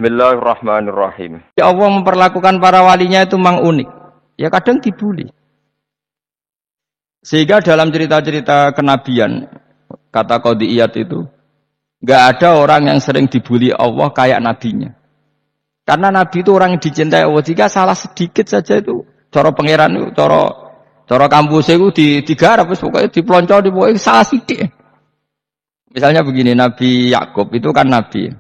Bismillahirrahmanirrahim. Ya Allah memperlakukan para walinya itu memang unik. Ya kadang dibuli. Sehingga dalam cerita-cerita kenabian, kata Qadiyat itu, enggak ada orang yang sering dibuli Allah kayak nabinya. Karena nabi itu orang yang dicintai Allah. Jika salah sedikit saja itu, cara pangeran itu, cara kampus itu digarap, pokoknya dipelonco, pokoknya salah sedikit. Misalnya begini, Nabi Yakub itu kan nabi.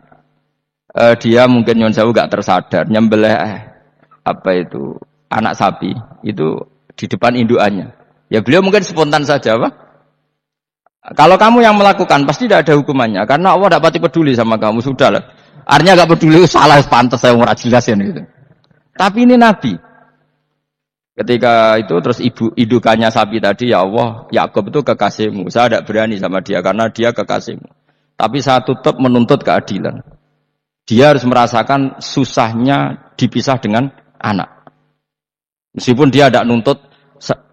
Dia mungkin nyon sewu gak tersadar nyembelih anak sapi itu di depan indukannya. Ya beliau mungkin spontan saja, Pak. Kalau kamu yang melakukan pasti tidak ada hukumannya karena Allah tidak pati peduli sama kamu, sudahlah. Artinya gak peduli, salah pantas saya ora jelas ya gitu. Tapi ini nabi. Ketika itu terus indukannya sapi tadi, ya Allah, Yakub itu kekasihmu. Saya tidak berani sama dia karena dia kekasihmu. Tapi saya tetap menuntut keadilan. Dia harus merasakan susahnya dipisah dengan anak. Meskipun dia tidak nuntut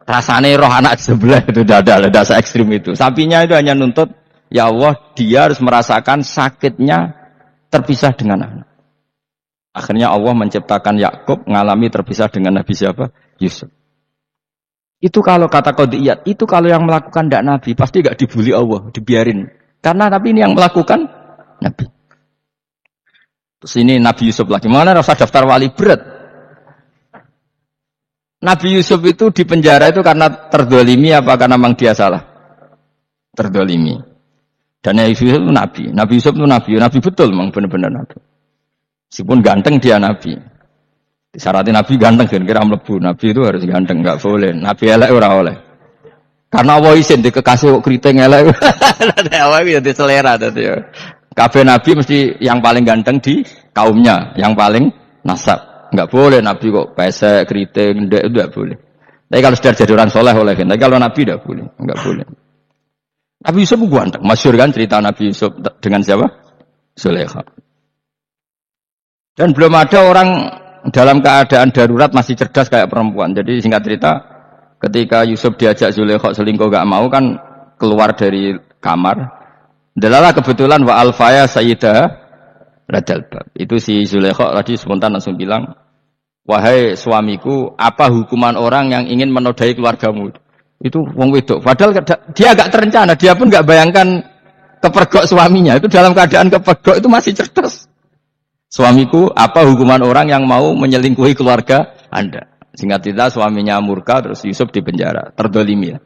rasanya roh anak sebelah itu tidak ada se ekstrim itu. Sapinya itu hanya nuntut, ya Allah, dia harus merasakan sakitnya terpisah dengan anak. Akhirnya Allah menciptakan Yakub ngalami terpisah dengan Nabi siapa? Yusuf. Itu kalau kata Qadiyat, itu kalau yang melakukan tidak Nabi pasti gak dibully Allah, dibiarin. Karena tapi ini yang melakukan Nabi. Terus ini Nabi Yusuf lagi. Mana rasa daftar wali berat? Nabi Yusuf itu di penjara itu karena terdolimi apa karena memang dia salah? Terdolimi. Dan Nabi Yusuf itu Nabi. Nabi Yusuf itu Nabi. Nabi betul memang benar-benar Nabi. Meskipun ganteng dia Nabi. Disyaratnya Nabi ganteng kira-kira mlebu. Nabi itu harus ganteng, enggak boleh. Nabi elek ora oleh. Karena Allah izin di kekasih kok kriting elek. Allah itu jadi selera tadi ya. Kabeh nabi mesti yang paling ganteng di kaumnya, yang paling nasab. Enggak boleh nabi kok pesek, kriting, ndek itu enggak boleh. Tapi kalau sudah jadi orang soleh oleh, tapi kalau nabi enggak boleh, enggak boleh. Nabi Yusuf ganteng, masyhur kan cerita Nabi Yusuf dengan siapa? Zulaikha. Dan belum ada orang dalam keadaan darurat masih cerdas kayak perempuan. Jadi singkat cerita, ketika Yusuf diajak Zulaikha selingkuh enggak mau kan keluar dari kamar. Delalah kebetulan wa alfaya sayyidah radal bab. Itu si Zulaikha tadi spontan langsung bilang, "Wahai suamiku, apa hukuman orang yang ingin menodai keluargamu?" Itu wong wedok. Padahal dia agak terencana, dia pun enggak bayangkan kepergok suaminya. Itu dalam keadaan kepergok itu masih cerdas. Suamiku, apa hukuman orang yang mau menyelingkuhi keluarga Anda? Singkat cerita suaminya murka terus Yusuf dipenjara, terdolimi ya.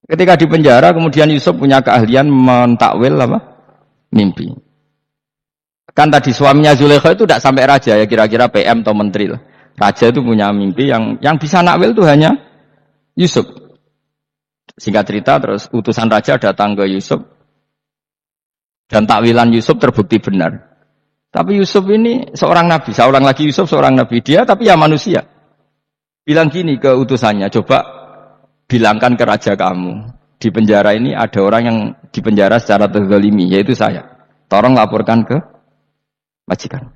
Ketika di penjara, kemudian Yusuf punya keahlian mentakwil apa? Mimpi. Kan tadi suaminya Zulaikha itu tidak sampai raja ya, kira-kira PM atau menteri lah. Raja itu punya mimpi yang bisa nakwil itu hanya Yusuf. Singkat cerita, terus utusan raja datang ke Yusuf dan takwilan Yusuf terbukti benar. Tapi Yusuf ini seorang nabi, seorang lagi Yusuf seorang nabi dia, tapi ya manusia. Bilang gini ke utusannya, coba bilangkan ke raja kamu, di penjara ini ada orang yang di penjara secara terzalimi, yaitu saya. Tolong laporkan ke majikan.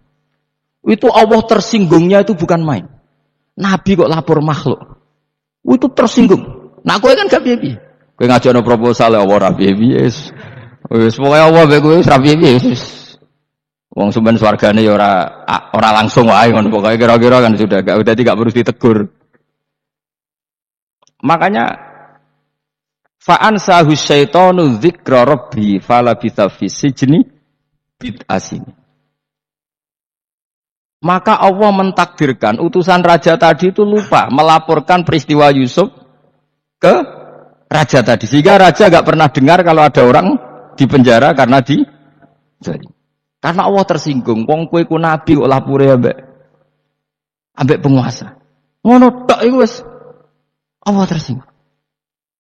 Itu Allah tersinggungnya itu bukan main. Nabi kok lapor makhluk. Itu tersinggung. Nah, kowe kan gak piye-piye. Kowe ngajono proposal ya ora piye-piye. Wis pokoke Allah mek kowe ora piye-piye. Wong sumben swargane ya ora langsung wae ngono pokoke kira-kira kan sudah dadi gak perlu ditegur. Makanya fa'an sahu syaitanu dzikra rabbi falabitha fi sijni bid'asin. Maka Allah mentakdirkan utusan raja tadi itu lupa melaporkan peristiwa Yusuf ke raja tadi. Sehingga raja enggak pernah dengar kalau ada orang di penjara karena karena Allah tersinggung. Wong kowe ku nabi kok lapure ambek penguasa. Ngono tok iku wis Allah tersinggung.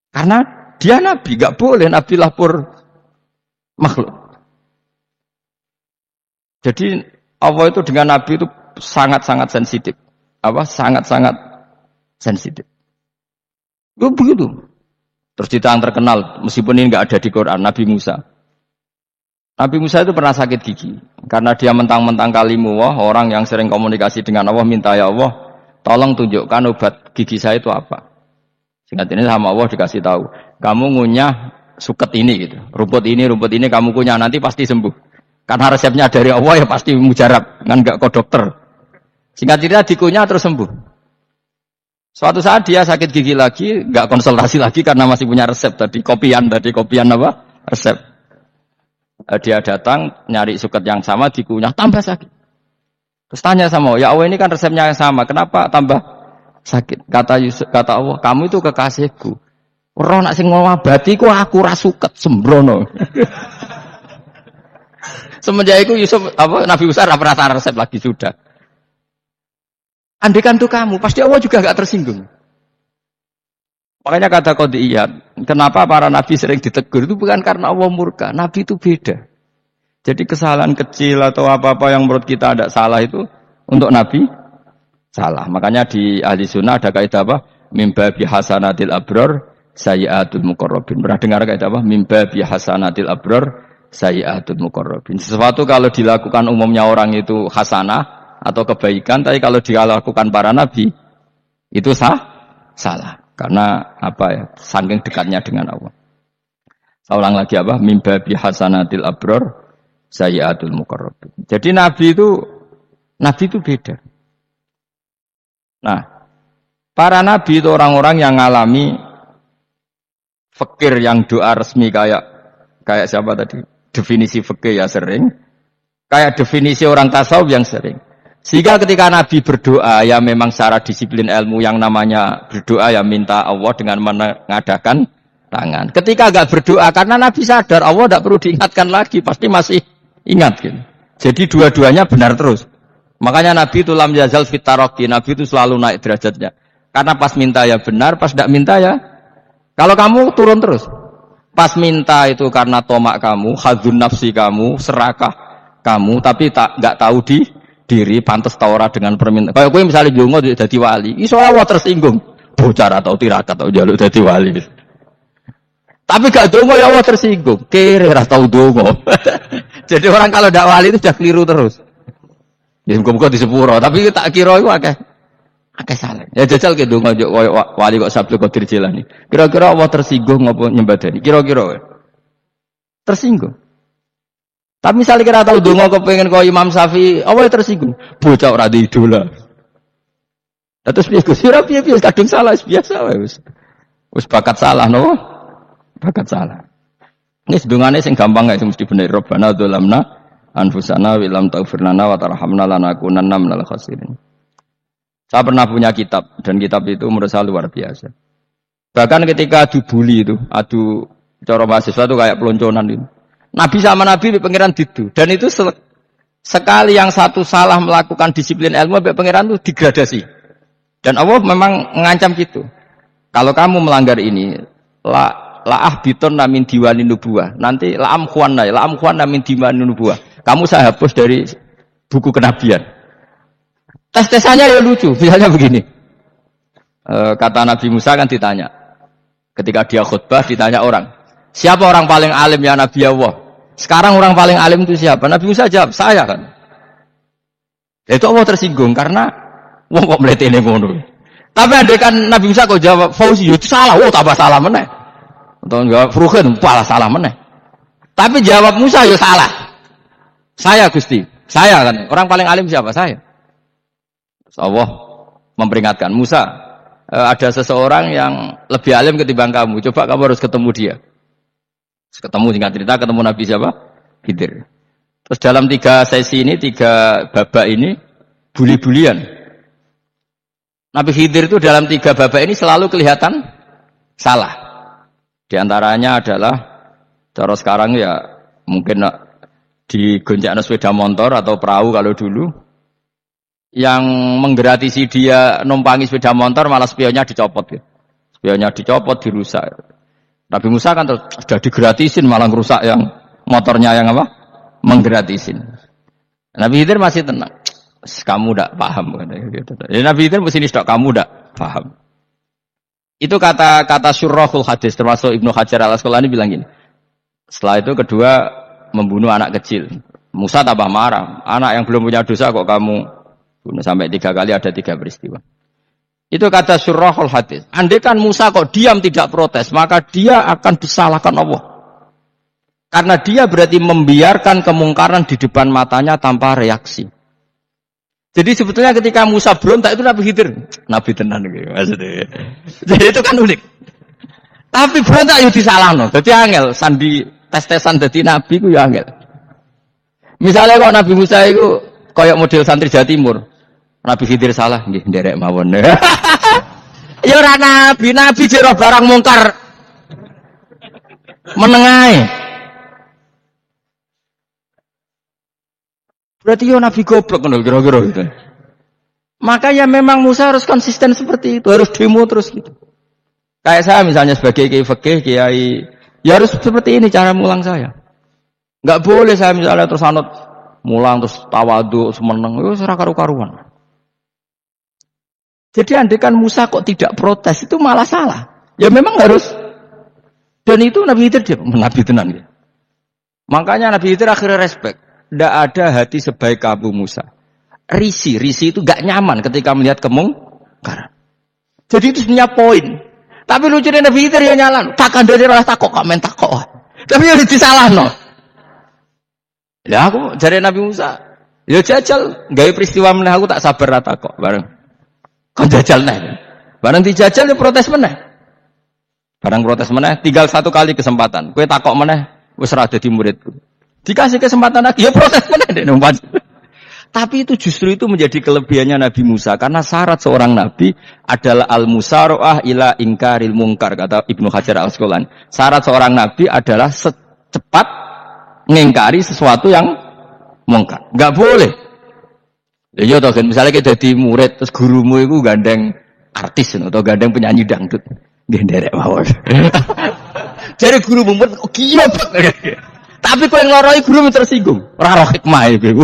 Karena dia nabi, gak boleh nabi lapor makhluk. Jadi Allah itu dengan nabi itu sangat-sangat sensitif. Sangat-sangat sensitif. Itu begitu. Terus cerita yang terkenal, meskipun ini gak ada di Quran, Nabi Musa. Nabi Musa itu pernah sakit gigi. Karena dia mentang-mentang kalimullah, orang yang sering komunikasi dengan Allah, minta ya Allah, tolong tunjukkan obat gigi saya itu apa. Singkat ini sama Allah dikasih tahu, kamu ngunyah suket ini gitu, rumput ini kamu kunyah nanti pasti sembuh. Karena resepnya dari Allah ya pasti mujarab, kan enggak kok dokter. Singkat cerita dikunyah terus sembuh. Suatu saat dia sakit gigi lagi, enggak konsultasi lagi karena masih punya resep tadi kopian apa? Resep. Dia datang nyari suket yang sama dikunyah tambah sakit. Terus tanya sama Allah, ya Allah ini kan resepnya yang sama, kenapa tambah sakit? Kata Allah, kamu itu kekasihku. Ora nak sing ngobati ku aku ra suket sembrono. Semenjak itu Nabi Musa ora pernah resep lagi sudah. Andekan tuh kamu, pasti Allah juga enggak tersinggung. Makanya kata qadiyat, kenapa para nabi sering ditegur itu bukan karena Allah murka, nabi itu beda. Jadi kesalahan kecil atau apa-apa yang menurut kita ada salah itu untuk nabi salah. Makanya di ahli sunnah ada kaidah apa? Mimba bihasanatil abror sayyiatul muqarrabin. Pernah dengar kaidah apa? Mimba bihasanatil abror sayyiatul muqarrabin. Sesuatu kalau dilakukan umumnya orang itu hasanah atau kebaikan, tapi kalau dilakukan para nabi itu salah. Karena apa ya? Saking dekatnya dengan Allah. Saya ulang lagi apa? Mimba bihasanatil abror sayyiatul muqarrabin. Jadi nabi itu beda. Nah, para nabi itu orang-orang yang ngalami fikir yang doa resmi kayak siapa tadi? Definisi fikir ya sering. Kayak definisi orang tasawuf yang sering. Sehingga ketika Nabi berdoa ya memang secara disiplin ilmu yang namanya berdoa ya minta Allah dengan mengadakan tangan. Ketika enggak berdoa karena Nabi sadar Allah tidak perlu diingatkan lagi, pasti masih ingat gitu. Jadi dua-duanya benar terus. Makanya Nabi itu lam yazal fit taraqi, Nabi itu selalu naik derajatnya. Karena pas minta ya benar, pas tidak minta ya. Kalau kamu turun terus. Pas minta itu karena tomak kamu, hadzun nafsi kamu, serakah kamu, tapi enggak tahu diri pantas taora dengan permintaan. Kayak kowe misalnya jongo dadi wali, iso Allah tersinggung. Bocah atau tirakat atau jaluk dadi wali. Tapi gak dongo ya Allah tersinggung. Kere ra tau dongo. Jadi orang kalau ndak wali itu sudah keliru terus. Ya muga-muga di sepuro, tapi tak kira iku akeh salah. Ya jajal ke dongo wali kok Sabtu Qadir Jilani. Kira-kira Allah tersinggung apa nyembadani? Kira-kira tersinggung. Tapi misalnya kira tahu dongo kepengen kau Imam Syafi'i, Allah tersinggung. Bocah ora di idola. Terus piye Gus? Ora piye-piye kadung salah biasa wae wis. Wis bakat salah no. Bakat salah. Ini sedungane sing gampang guys mesti bener. Rabbana dzalamna anfusana wa lam taghfir lana wa tarhamna lanakunanna minal khasirin. Saya pernah punya kitab dan kitab itu menurut saya luar biasa. Bahkan ketika adu bully itu, adu cara mahasiswa itu kayak pelonconan itu. Nabi sama Nabi pengiran didu dan itu sekali yang satu salah melakukan disiplin ilmu pengiran itu digradasi. Dan Allah memang mengancam gitu. Kalau kamu melanggar ini, la'ah biton namin diwani nubuah. Nanti la'am khuan namin diwani nubuah. Kamu saya hapus dari buku kenabian. Tes-tesannya ya lucu. Misalnya begini. Kata Nabi Musa kan ditanya. Ketika dia khutbah ditanya orang. Siapa orang paling alim ya Nabi Allah? Sekarang orang paling alim itu siapa? Nabi Musa jawab, saya kan. Itu Allah tersinggung karena wong kok mletene ngono. Tapi andai kan Nabi Musa kok jawab Fauzi itu salah, tambah salah meneh. Atau enggak Furuhin malah salah meneh. Tapi jawab Musa ya salah. Saya Gusti, saya kan. Orang paling alim siapa? Saya. Terus Allah memperingatkan Musa, ada seseorang yang lebih alim ketimbang kamu. Coba kamu harus ketemu dia. Terus ketemu singkat cerita ketemu Nabi siapa? Khidir. Terus dalam 3 sesi ini, 3 babak ini buli-bulian. Nabi Khidir itu dalam 3 babak ini selalu kelihatan salah. Di antaranya adalah cara sekarang ya mungkin digoncengno sepeda motor atau perahu kalau dulu yang menggratisi dia numpangi sepeda motor malah spionnya dicopot ya. Spionnya dicopot, dirusak. Nabi Musa kan sudah digratisin malah ngerusak yang motornya yang apa? Menggratisin. Nabi Khidir masih tenang. Kamu tidak paham gitu. Jadi Nabi Khidir mesti stok kamu tidak paham. Itu kata syurrahul hadis termasuk Ibnu Hajar Al-Asqalani bilang gini. Setelah itu kedua membunuh anak kecil. Musa tambah marah. Anak yang belum punya dosa kok kamu bunuh sampai 3 kali ada 3 peristiwa. Itu kata syurrahul hadis. Andai kan Musa kok diam tidak protes, maka dia akan disalahkan Allah. Karena dia berarti membiarkan kemungkaran di depan matanya tanpa reaksi. Jadi sebetulnya ketika Musa berontak itu Nabi Khidir, Nabi tenan gitu maksudnya. Jadi itu kan unik. Tapi berontak yo disalahno. Dadi angel sandi tes-tesan dadi nabi ku ya angel. Misalnya kok Nabi Musa itu kayak model santri Jawa Timur. Nabi Khidir salah nggih nderek mawon. Ya ora nabi jero barang mungkar. Menengae. Berarti yo nabi goblok ngono kira-kira gitu. Makanya memang Musa harus konsisten seperti itu, harus demo terus gitu. Kayak saya misalnya sebagai kiai fikih, kiai ya harus seperti ini cara mulang saya. Enggak boleh saya misalnya terus anut mulang terus tawadhu semeneng itu ora karu-karuan. Jadi andekan Musa kok tidak protes itu malah salah. Ya memang harus. Dan itu Nabi Khidir dia nabi tenan ya. Makanya Nabi Khidir akhirnya respect. Tidak ada hati sebaik Abu Musa. Risi itu gak nyaman ketika melihat kemungkaran. Jadi itu sebenarnya poin. Tapi lucunya Nabi Khidir ya nyalan. Tak kandani ora takok kok men takok. Tapi ya disalahno. Ya aku jare Nabi Musa, ya jajal gawe peristiwa meneh aku tak sabar ra takok bareng. Kon jajal neh. Bareng dijajal ya protes meneh. Bareng protes meneh tinggal satu kali kesempatan. Kowe takok meneh wis ora dadi muridku. Dikasih kesempatan lagi, ya proses mana deh numpas. Tapi itu justru itu menjadi kelebihannya Nabi Musa karena syarat seorang nabi adalah al-musara'ah ila ingkaril mungkar kata Ibnu Hajar Al-Asqalani. Syarat seorang nabi adalah secepat ngingkari sesuatu yang mungkar. Enggak boleh. Ya toh kan misalnya kita jadi murid terus gurumu itu gandeng artis atau gandeng penyanyi dangdut. Nggih nderek mawon. Jadi guru mumpet kok gila. Tapi kau yang loroi guru tersinggung. Ora roh hikmah iku.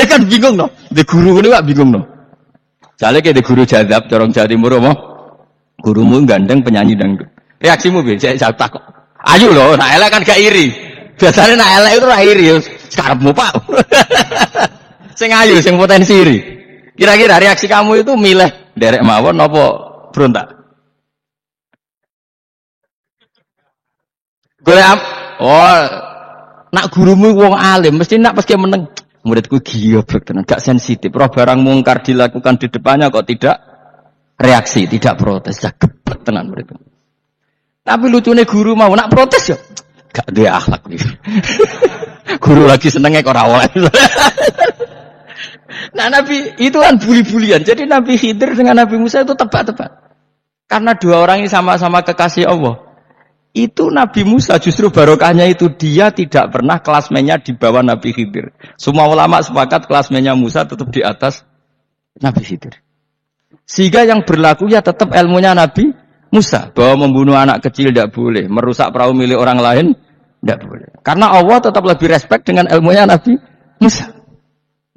Kan bingung no. Di guru ini gak bingung no. Soalnya kayak di guru jadab corong Jawa Timur mau gurumu gandeng penyanyi dangdut. Reaksimu piye? Saya takut. Ayo loh, nak elek kan gak iri. Biasanya nak elek itu ora iri. Sekarangmu Pak. Sing ayu, sing potensi iri. Kira-kira reaksi kamu itu milih derek mawon apa berontak? Golek nak gurumu wong alim mesti nak pas meneng muridku goblok tenan gak sensitif roh barang mungkar dilakukan di depannya kok tidak reaksi tidak protes gebet tenan muridku. Tapi lucunya guru mau nak protes ya gak duwe akhlak iki. Guru lagi senenge kok ora oleh. Nah Nabi itu kan buli-bulian. Jadi Nabi Khidir dengan Nabi Musa itu tebak-tebak. Karena dua orang ini sama-sama kekasih Allah. Itu Nabi Musa justru barokahnya itu dia tidak pernah kelasmennya di bawah Nabi Khidir. Semua ulama sepakat kelasmennya Musa tetap di atas Nabi Khidir. Sehingga yang berlaku ya tetap ilmunya Nabi Musa. Bahwa membunuh anak kecil tidak boleh. Merusak perahu milik orang lain tidak boleh. Karena Allah tetap lebih respect dengan ilmunya Nabi Musa.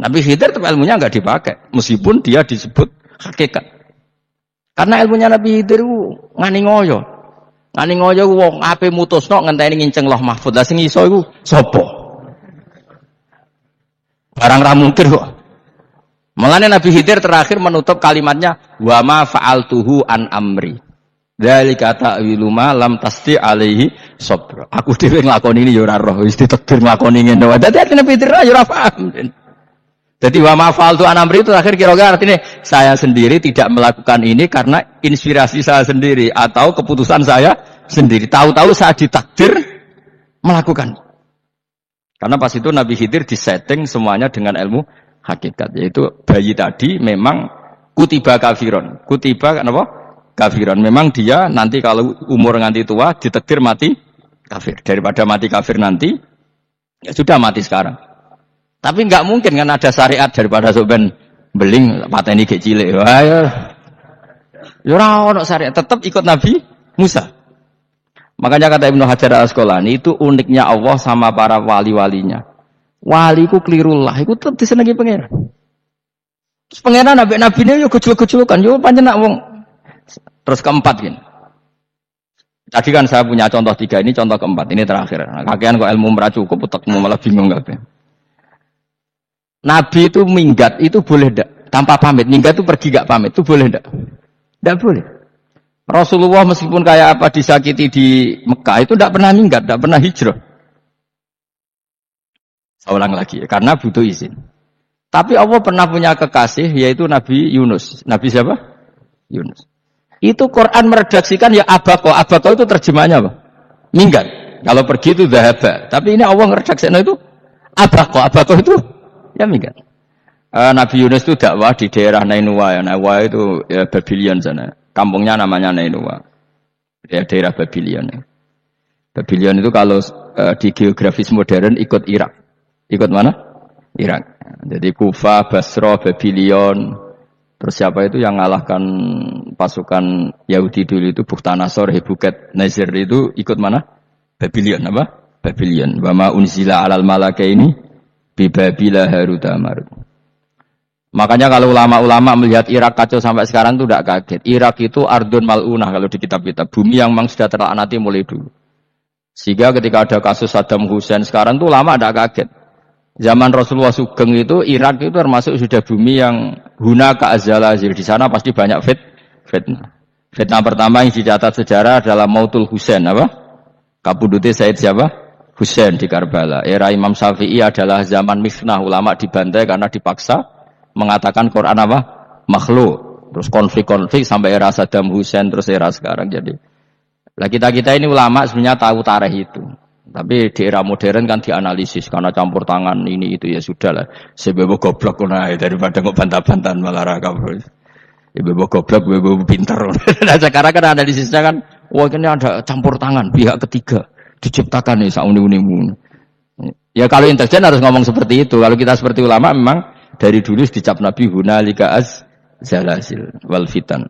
Nabi Khidir tetap ilmunya nggak dipakai. Meskipun dia disebut hakikat. Karena ilmunya Nabi Khidir ngani ngoyo. Ngani ngoyo wong ape mutusno ngenteni nginceng Loh Mahfud. Lah sing iso iku sapa? Barang ra mungkin kok. Mulane Nabi Khidir terakhir menutup kalimatnya wa ma fa'altuhu an amri. Dzalika ta'wilu ma lam tasti alaihi sabr. Aku dhewe nglakoni ini ya ora roh, wis ditakdir nglakoni ngene. Dadi Nabi Khidir ya ora paham. Jadi wa ma fa'altu an amri itu akhir kira-kira artinya saya sendiri tidak melakukan ini karena inspirasi saya sendiri atau keputusan saya sendiri. Tahu-tahu saya ditakdir melakukan. Karena pas itu Nabi Khidir disetting semuanya dengan ilmu hakikat, yaitu bayi tadi memang kutiba kafiron. Kutiba apa? Kafiron. Memang dia nanti kalau umur nganti tua ditakdir mati kafir. Daripada mati kafir nanti ya sudah mati sekarang. Tapi enggak mungkin kan ada syariat daripada soben beling pateni gek cilik. Wah ya. Ya ora ono syariat, tetap ikut Nabi Musa. Makanya kata Ibnu Hajar Al-Asqalani itu uniknya Allah sama para wali-walinya. Waliku klirullah, iku tetep disenengi pangeran. Terus pangeran nabi-nabine yo gejol-gejolkan, yo pancen nak wong. Terus keempat gini. Tadi kan saya punya contoh 3, ini contoh keempat, ini terakhir. Nah, kakean kok ilmu ora cukup utekmu malah bingung kabeh. Nabi itu minggat itu boleh ndak? Tanpa pamit. Minggat itu pergi enggak pamit itu boleh ndak? Enggak boleh. Rasulullah meskipun kayak apa disakiti di Mekah itu tidak pernah minggat, tidak pernah hijrah. Saya ulang lagi, karena butuh izin. Tapi Allah pernah punya kekasih, yaitu Nabi Yunus. Nabi siapa? Yunus. Itu Quran meredaksikan ya abako. Abako itu terjemahnya apa? Minggat. Kalau pergi itu dhahaba. Tapi ini Allah meredaksikan itu abako. Abako itu ya minggat. Nabi Yunus itu dakwah di daerah Nainua. Ya. Nainua itu ya, Babylon sana. Kampungnya namanya Nainua. Ya, daerah Babylon. Ya. Babylon itu kalau di geografis modern ikut Irak. Ikut mana? Irak. Jadi Kufa, Basra, Babylon. Terus siapa itu yang ngalahkan pasukan Yahudi dulu itu Bukhtanasor, Hebuket, Nazir itu ikut mana? Babylon apa? Babylon. Wa ma unzila 'alal malakaini bi Babila Harut Marut. Makanya kalau ulama-ulama melihat Irak kacau sampai sekarang itu tidak kaget. Irak itu ardun mal'unah kalau di kitab-kitab. Bumi yang memang sudah terlaknati mulai dulu. Sehingga ketika ada kasus Saddam Hussein sekarang itu ulama tidak kaget. Zaman Rasulullah Sugeng itu Irak itu termasuk sudah bumi yang huna ka'azalazil. Di sana pasti banyak fitnah. Fitnah pertama yang dicatat sejarah adalah Mautul Husain apa? Kabudute Said siapa? Husain di Karbala. Era Imam Syafi'i adalah zaman misnah, ulama dibantai karena dipaksa mengatakan Quran apa? Makhluk. Terus konflik-konflik sampai era Saddam Hussein terus era sekarang. Jadi lah kita-kita ini ulama sebenarnya tahu tarikh itu. Tapi di era modern kan dianalisis karena campur tangan ini itu ya sudah lah. Sebebo goblok nah daripada kok bantah-bantahan malah raka bro. Sebebo goblok, sebebo pinter. Nah sekarang kan analisisnya kan, wah ini ada campur tangan pihak ketiga diciptakan nih sauni-unimu. Ya kalau intelijen harus ngomong seperti itu. Kalau kita seperti ulama memang dari dulu dicap Nabi hunalika az zalasil wal fitan.